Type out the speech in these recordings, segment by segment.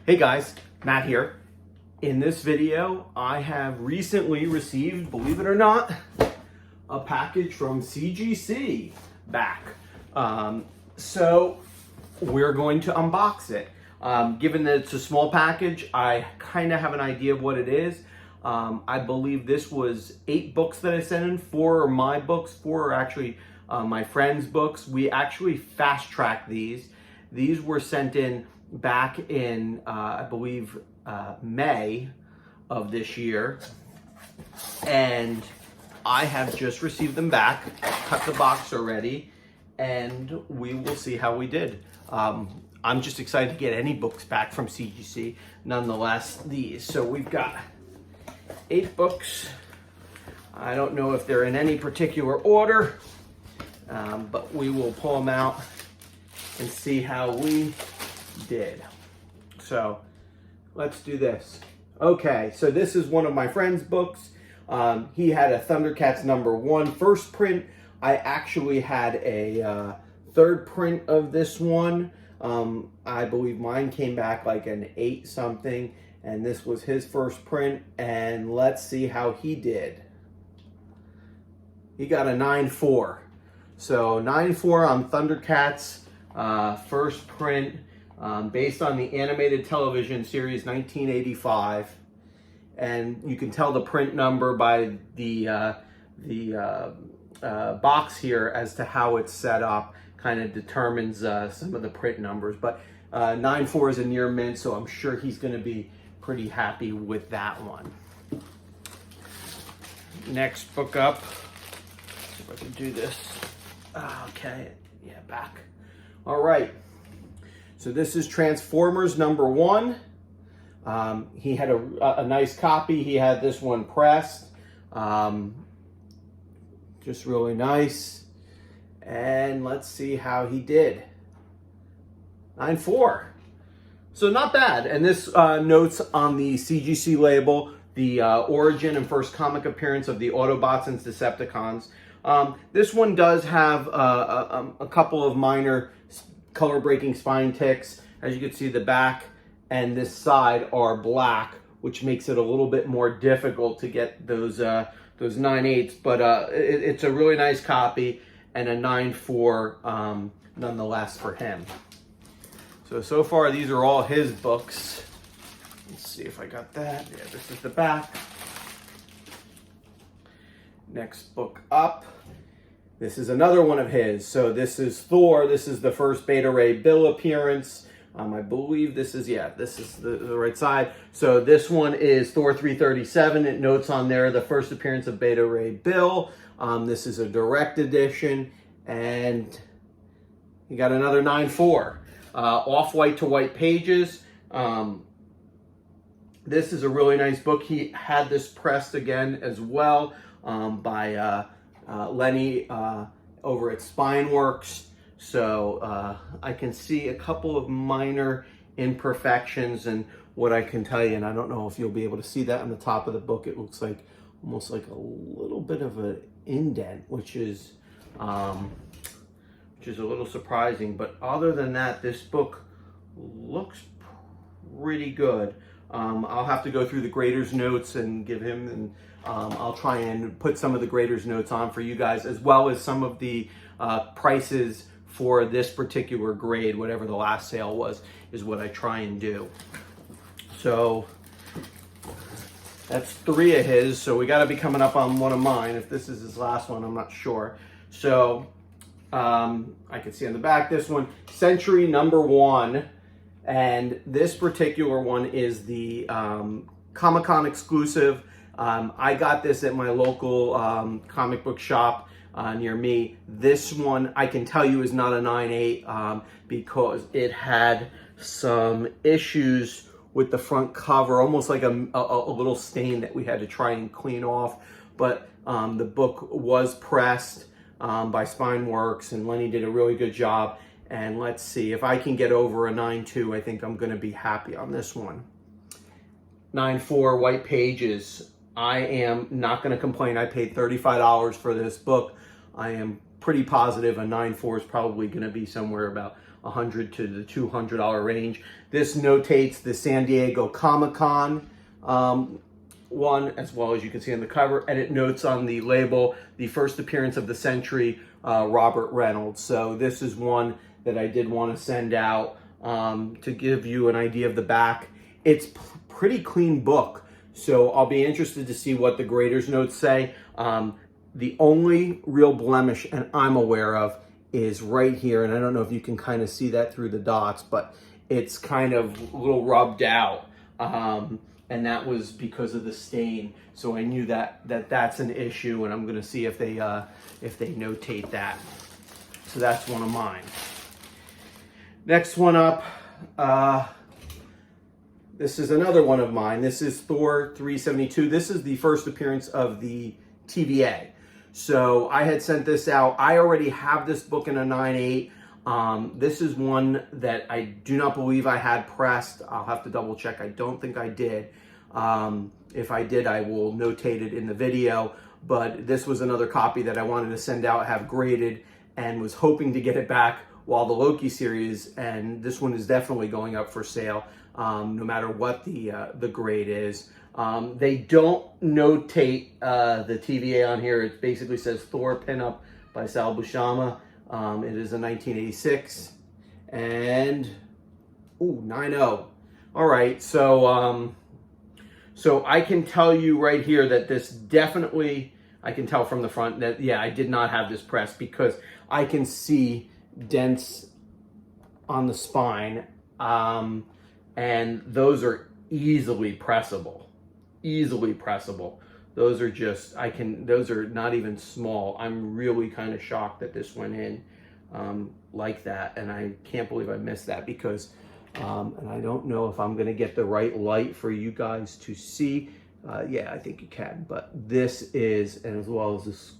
Hey guys, Matt here. In this video, I have recently received, believe it or not, a package from CGC back. So we're going to unbox it. Given that it's a small package, I kind of have an idea of what it is. I believe this was 8 books that I sent in. 4 are my books, 4 are actually my friend's books. We actually fast-tracked these. These were sent in back in, I believe, May of this year. And I have just received them back, cut the box already, and we will see how we did. I'm just excited to get any books back from CGC, nonetheless, these. So we've got 8 books. I don't know if they're in any particular order, but we will pull them out and see how we did. So let's do this. Okay, so this is one of my friend's books. He had a Thundercats #1 first print. I actually had a third print of this one. I believe mine came back like an 8 something, and this was his first print, and let's see how he did. He got a 9.4. So 9.4 on Thundercats first print, based on the animated television series 1985. And you can tell the print number by the box here as to how it's set up. Kind of determines some of the print numbers. But 9.4 is a near mint, so I'm sure he's going to be pretty happy with that one. Next book up. See if I can do this. Okay, yeah, back. All right. So this is Transformers #1. He had a nice copy. He had this one pressed. Just really nice. And let's see how he did. 9.4. So not bad. And this notes on the CGC label the origin and first comic appearance of the Autobots and Decepticons. This one does have a couple of minor color-breaking spine ticks. As you can see, the back and this side are black, which makes it a little bit more difficult to get those 9/8. But it's a really nice copy and a 9.4 nonetheless for him. So far these are all his books. Let's see if I got that. Yeah, this is the back. Next book up. This is another one of his. So this is Thor. This is the first Beta Ray Bill appearance. I believe this is, yeah, this is the right side. So this one is Thor 337. It notes on there the first appearance of Beta Ray Bill. This is a direct edition, and you got another 9.4. Off-white to white pages. This is a really nice book. He had this pressed again as well by Lenny over at SpineWorks. So I can see a couple of minor imperfections, and what I can tell you, and I don't know if you'll be able to see that on the top of the book, it looks like almost like a little bit of an indent, which is a little surprising. But other than that, this book looks pretty good. I'll have to go through the grader's notes and give him, and I'll try and put some of the grader's notes on for you guys, as well as some of the prices for this particular grade, whatever the last sale was, is what I try and do. So that's 3 of his, so we got to be coming up on one of mine. If this is his last one, I'm not sure. So I can see on the back, this one, Century #1. And this particular one is the Comic-Con exclusive. I got this at my local comic book shop near me. This one, I can tell you, is not a 9.8 because it had some issues with the front cover, almost like a little stain that we had to try and clean off. But the book was pressed by SpineWorks, and Lenny did a really good job. And let's see, if I can get over a 9.2, I think I'm going to be happy on this one. 9.4 white pages. I am not going to complain. I paid $35 for this book. I am pretty positive a 9.4 is probably going to be somewhere about $100 to the $200 range. This notates the San Diego Comic-Con one, as well as you can see on the cover, and it notes on the label, the first appearance of the century, Robert Reynolds. So this is one that I did want to send out to give you an idea of the back. It's pretty clean book, so I'll be interested to see what the grader's notes say. The only real blemish, and I'm aware of, is right here, and I don't know if you can kind of see that through the dots, but it's kind of a little rubbed out. And that was because of the stain. So I knew that's an issue, and I'm going to see if they notate that. So that's one of mine. Next one up, this is another one of mine. This is Thor 372. This is the first appearance of the TVA. So I had sent this out. I already have this book in a 9/8. This is one that I do not believe I had pressed. I'll have to double check. I don't think I did. If I did, I will notate it in the video. But this was another copy that I wanted to send out, have graded, and was hoping to get it back while the Loki series, and this one is definitely going up for sale, no matter what the grade is. They don't notate the TVA on here. It basically says Thor pinup by Sal Buscema. It is a 1986, and 9.0. All right, so I can tell you right here that this definitely, I can tell from the front that, yeah, I did not have this pressed, because I can see dents on the spine, and those are easily pressable. Those are just, those are not even small. I'm really kind of shocked that this went in like that, and I can't believe I missed that, because, and I don't know if I'm going to get the right light for you guys to see. Yeah, I think you can, but this is, and as well as this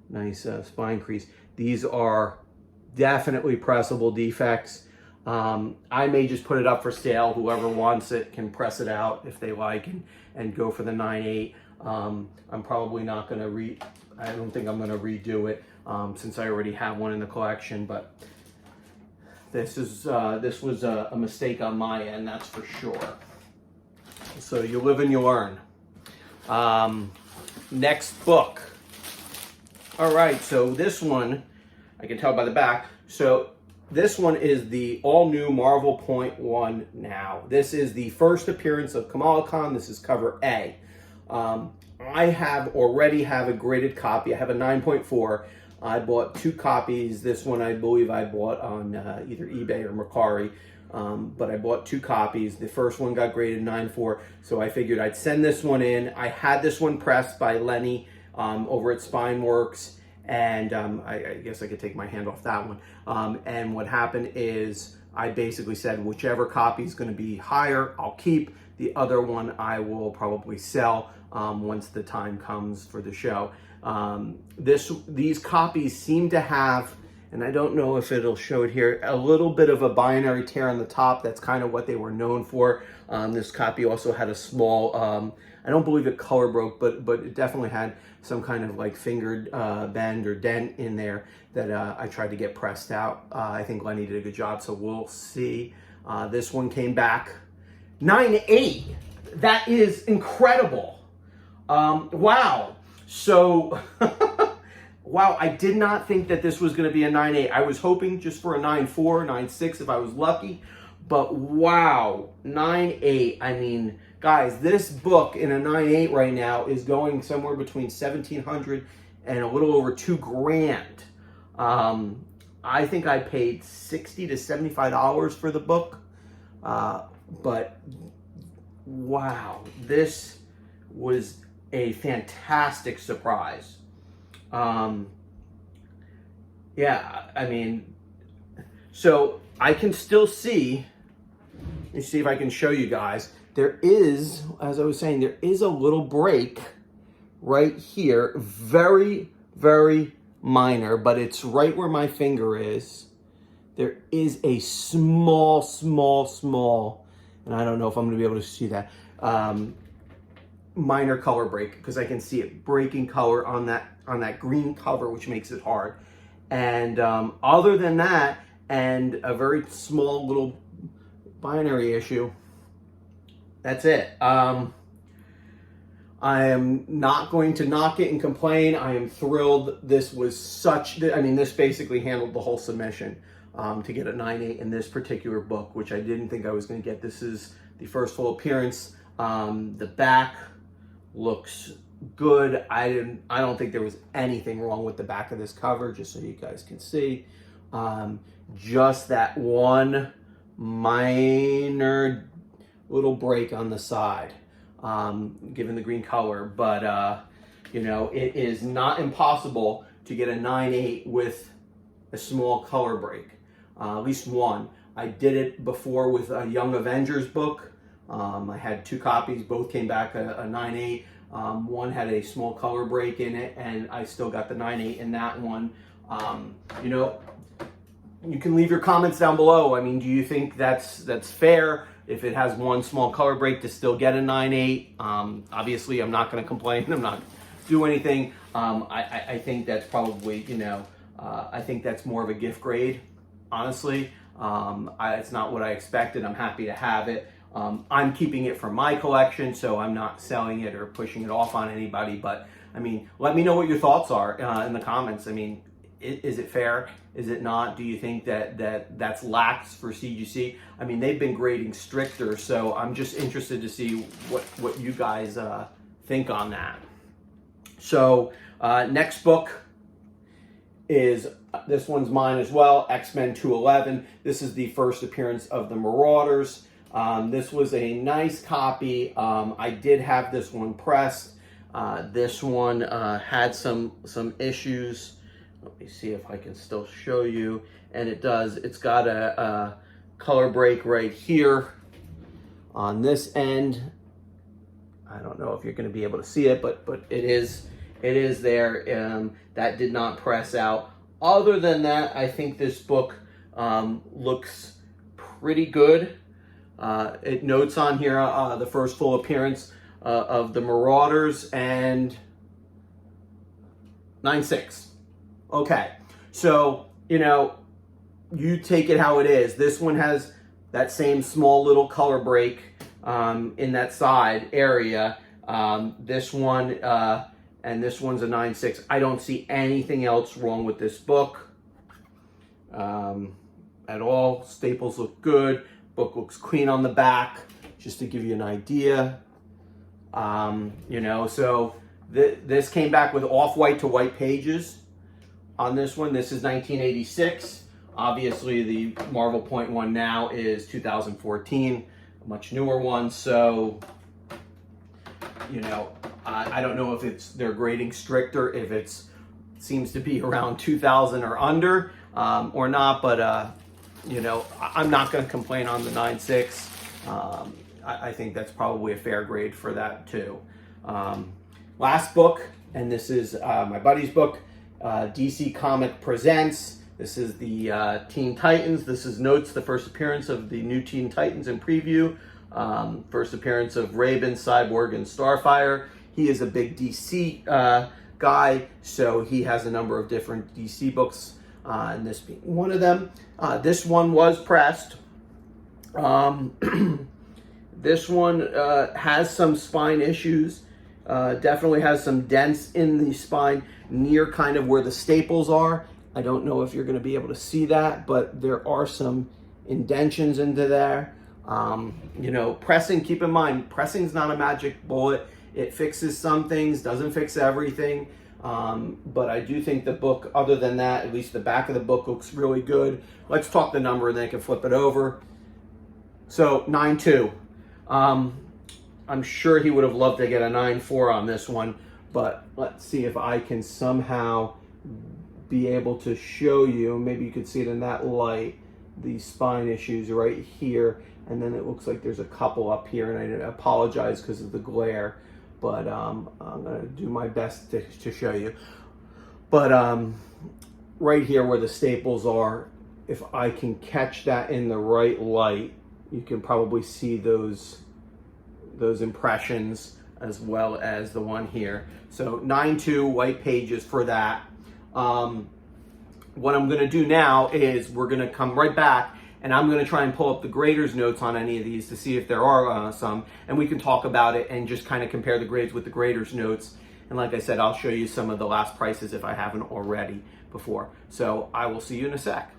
nice spine crease, these are definitely pressable defects. I may just put it up for sale. Whoever wants it can press it out if they like, and go for the 9/8. I'm probably not going to I don't think I'm going to redo it, since I already have one in the collection, but this was a mistake on my end, that's for sure. So you live and you learn. Next book. All right, so this one, I can tell by the back. So this one is the all-new Marvel .1 now. This is the first appearance of Kamala Khan. This is cover A. I already have a graded copy. I have a 9.4. I bought 2 copies. This one I believe I bought on either eBay or Mercari. But I bought 2 copies. The first one got graded 9.4, so I figured I'd send this one in. I had this one pressed by Lenny over at SpineWorks, and I guess I could take my hand off that one. And what happened is I basically said whichever copy is going to be higher, I'll keep. The other one I will probably sell once the time comes for the show. These copies seem to have, and I don't know if it'll show it here, a little bit of a binary tear on the top. That's kind of what they were known for. This copy also had a small, I don't believe it color broke, but it definitely had some kind of like fingered bend or dent in there that I tried to get pressed out. I think Lenny did a good job, so we'll see. This one came back 9.8. That is incredible. Wow. So, wow, I did not think that this was going to be a 9.8. I was hoping just for a 9.4, 9.6 if I was lucky. But wow, 9.8. I mean, guys, this book in a 9.8 right now is going somewhere between $1,700 and a little over $2,000. I think I paid $60 to $75 for the book. But wow, this was a fantastic surprise. Yeah, I mean, so I can still see, let me see if I can show you guys. There is, as I was saying, there is a little break right here. Very, very minor, but it's right where my finger is. There is a small, and I don't know if I'm going to be able to see that, minor color break, because I can see it breaking color on that green cover, which makes it hard. And other than that, and a very small little binary issue. That's it. I am not going to knock it and complain. I am thrilled. This was such, I mean, this basically handled the whole submission to get a 9.8 in this particular book, which I didn't think I was going to get. This is the first full appearance. The back looks good. I don't think there was anything wrong with the back of this cover, just so you guys can see. Just that one minor little break on the side, given the green color, but you know, it is not impossible to get a 9.8 with a small color break, at least one. I did it before with a Young Avengers book. I had 2 copies, both came back a 9.8. One had a small color break in it, and I still got the 9.8 in that one. You know, you can leave your comments down below. I mean, do you think that's fair if it has one small color break to still get a 9.8? Obviously, I'm not going to complain. I'm not do anything. I think that's probably, you know, I think that's more of a gift grade, honestly. It's not what I expected. I'm happy to have it. I'm keeping it for my collection, so I'm not selling it or pushing it off on anybody. But I mean, let me know what your thoughts are in the comments. I mean, is it fair? Is it not? Do you think that's lax for CGC? I mean, they've been grading stricter, so I'm just interested to see what you guys think on that. So next book is, this one's mine as well, X-Men 211. This is the first appearance of the Marauders. This was a nice copy. I did have this one pressed. This one had some issues. Let me see if I can still show you. And it does. It's got a color break right here on this end. I don't know if you're going to be able to see it, but it is there. That did not press out. Other than that, I think this book looks pretty good. It notes on here the first full appearance of the Marauders and 9.6. Okay, so, you know, you take it how it is. This one has that same small little color break in that side area. This one and this one's a 9.6. I don't see anything else wrong with this book at all. Staples look good. Book looks clean on the back, just to give you an idea. You know, so this came back with off-white to white pages on this one. This is 1986. Obviously, the Marvel Point one now is 2014, a much newer one. So, you know, I don't know if they're grading stricter, if it seems to be around 2000 or under or not, but you know, I'm not going to complain on the 9.6. I think that's probably a fair grade for that too. Last book, and this is my buddy's book, DC Comic Presents. This is the Teen Titans. This is notes, the first appearance of the new Teen Titans in preview. First appearance of Raven, Cyborg, and Starfire. He is a big DC guy, so he has a number of different DC books, and this being one of them. This one was pressed. This one has some spine issues. Definitely has some dents in the spine near kind of where the staples are. I don't know if you're going to be able to see that, but there are some indentions into there. You know, pressing, keep in mind, pressing is not a magic bullet. It fixes some things, doesn't fix everything. But I do think the book, other than that, at least the back of the book looks really good. Let's talk the number and then I can flip it over. So 9.2. I'm sure he would have loved to get a 9.4 on this one, but let's see if I can somehow be able to show you, maybe you could see it in that light, the spine issues right here, and then it looks like there's a couple up here, and I apologize because of the glare, but I'm going to do my best to show you. But right here where the staples are, if I can catch that in the right light, you can probably see those impressions as well as the one here. So 9.2 white pages for that. what I'm going to do now is we're going to come right back, and I'm going to try and pull up the grader's notes on any of these to see if there are some, and we can talk about it and just kind of compare the grades with the grader's notes. And like I said, I'll show you some of the last prices if I haven't already before. So I will see you in a sec.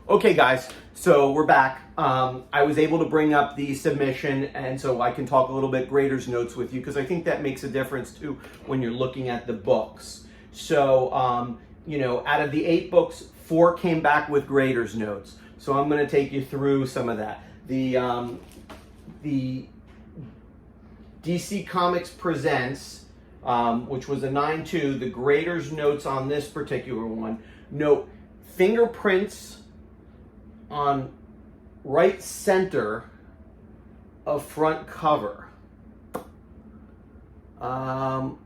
Okay guys, so we're back. I was able to bring up the submission, and so I can talk a little bit grader's notes with you, because I think that makes a difference too when you're looking at the books. So, you know, out of the 8 books, 4 came back with grader's notes. So I'm going to take you through some of that. The DC Comics Presents, which was a 9.2, the grader's notes on this particular one note fingerprints on right center of front cover. I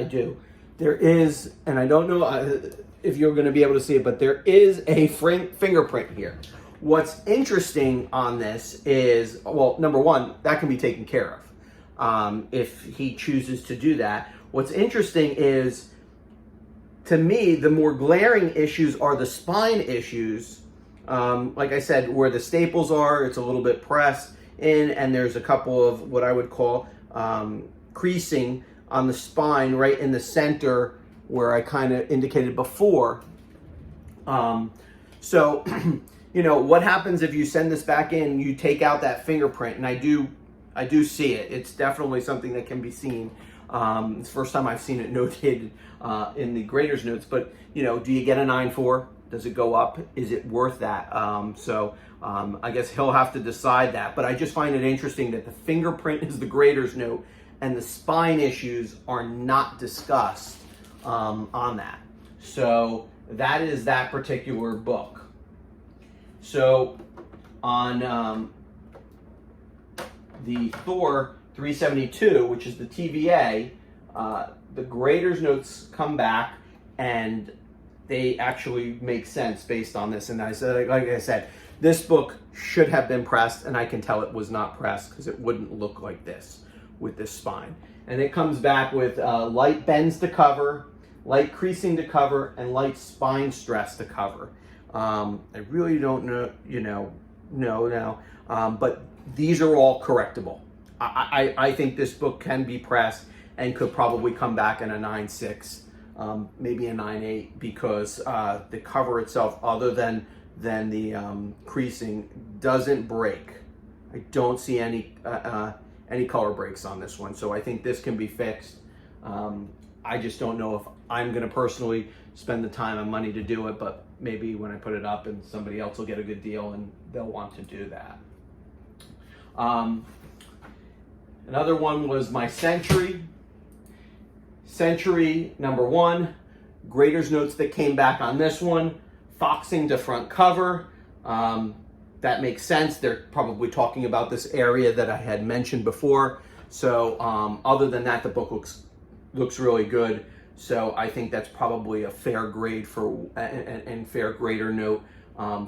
do. There is, and I don't know if you're going to be able to see it, but there is a fingerprint here. What's interesting on this is, well, number one, that can be taken care of if he chooses to do that. What's interesting is, to me, the more glaring issues are the spine issues. Like I said, where the staples are, it's a little bit pressed in, and there's a couple of what I would call creasing on the spine right in the center where I kind of indicated before. So, you know, what happens if you send this back in, you take out that fingerprint, and I do see it. It's definitely something that can be seen. It's the first time I've seen it notated in the grader's notes, but, you know, do you get a 9.4? Does it go up? Is it worth that? I guess he'll have to decide that, but I just find it interesting that the fingerprint is the grader's note and the spine issues are not discussed on that. So that is that particular book. So on the Thor 372, which is the TVA, the grader's notes come back and they actually make sense based on this. And I said, like I said, this book should have been pressed, and I can tell it was not pressed because it wouldn't look like this with this spine. And it comes back with light bends to cover, light creasing to cover, and light spine stress to cover. I really don't know, know now, but these are all correctable. I think this book can be pressed and could probably come back in a 9.6, maybe a 9.8, because the cover itself, other than the creasing, doesn't break. I don't see any color breaks on this one, so I think this can be fixed. I just don't know if I'm going to personally spend the time and money to do it, but maybe when I put it up and somebody else will get a good deal and they'll want to do that. Another one was my Century. Century #1, grader's notes that came back on this one, foxing to front cover. That makes sense. They're probably talking about this area that I had mentioned before. So other than that, the book looks really good. So I think that's probably a fair grade for and fair grader note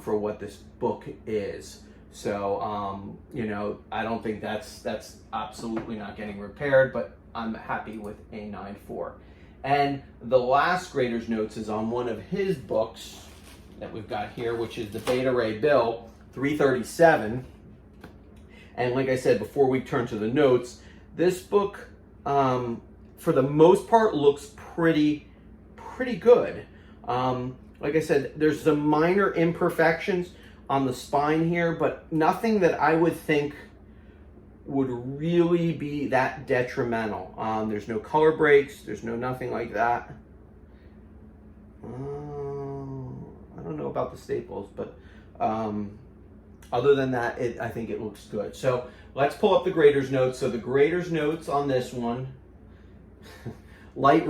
for what this book is. So you know, I don't think that's absolutely not getting repaired, but I'm happy with a 9.4. And the last grader's notes is on one of his books that we've got here, which is the Beta Ray Bill 337. And like I said, before we turn to the notes, this book, for the most part, looks pretty good. Like I said, there's some minor imperfections on the spine here, but nothing that I would think would really be that detrimental. There's no color breaks, there's nothing like that. I don't know about the staples, but other than that, I think it looks good. So let's pull up the grader's notes. So the grader's notes on this one, light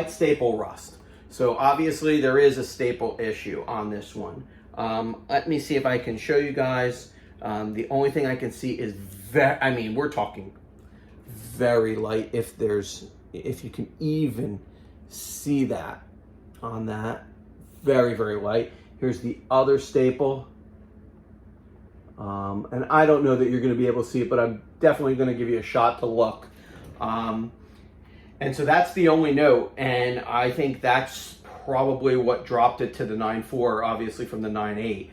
staple rust. So obviously there is a staple issue on this one. Let me see if I can show you guys. The only thing I can see is we're talking very light, if you can even see that on that. Very, very light. Here's the other staple. And I don't know that you're going to be able to see it, but I'm definitely going to give you a shot to look. And so that's the only note, and I think that's probably what dropped it to the 9.4, obviously from the 9.8.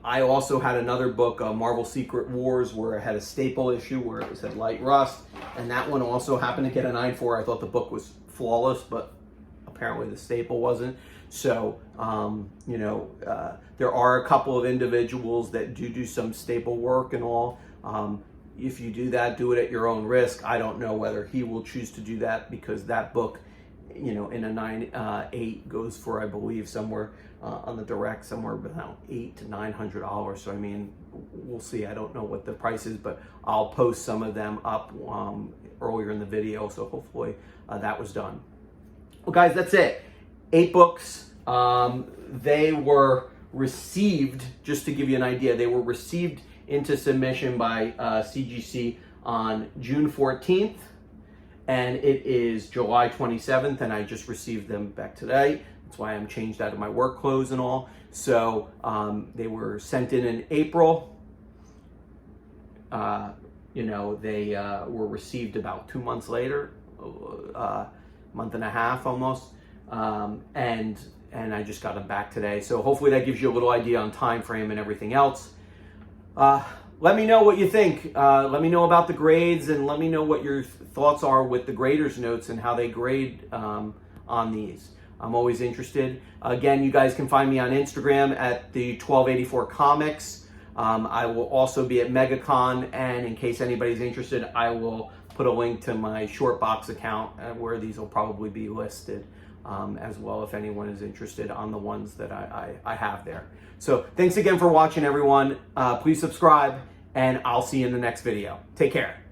I also had another book, Marvel Secret Wars, where I had a staple issue where it said light rust, and that one also happened to get a 9.4. I thought the book was flawless, but apparently the staple wasn't. So, there are a couple of individuals that do some staple work and all. If you do that, do it at your own risk. I don't know whether he will choose to do that, because that book, in a 9.8 goes for, I believe, somewhere on the direct, somewhere about $800 to $900. So I mean, we'll see. I don't know what the price is, but I'll post some of them up earlier in the video. So hopefully that was done. Well, guys, that's it. 8 books. They were received, just to give you an idea, they were received into submission by CGC on June 14th. And it is July 27th, and I just received them back today. That's why I'm changed out of my work clothes and all. So they were sent in April. They were received about 2 months later, month and a half almost, and I just got them back today. So hopefully that gives you a little idea on time frame and everything else. Let me know what you think. Let me know about the grades, and let me know what your thoughts are with the graders notes and how they grade on these. I'm always interested. Again, you guys can find me on Instagram at the 1284 Comics. I will also be at MegaCon, and in case anybody's interested, I will put a link to my Shortbox account where these will probably be listed as well, if anyone is interested on the ones that I have there. So thanks again for watching, everyone. Please subscribe, and I'll see you in the next video. Take care.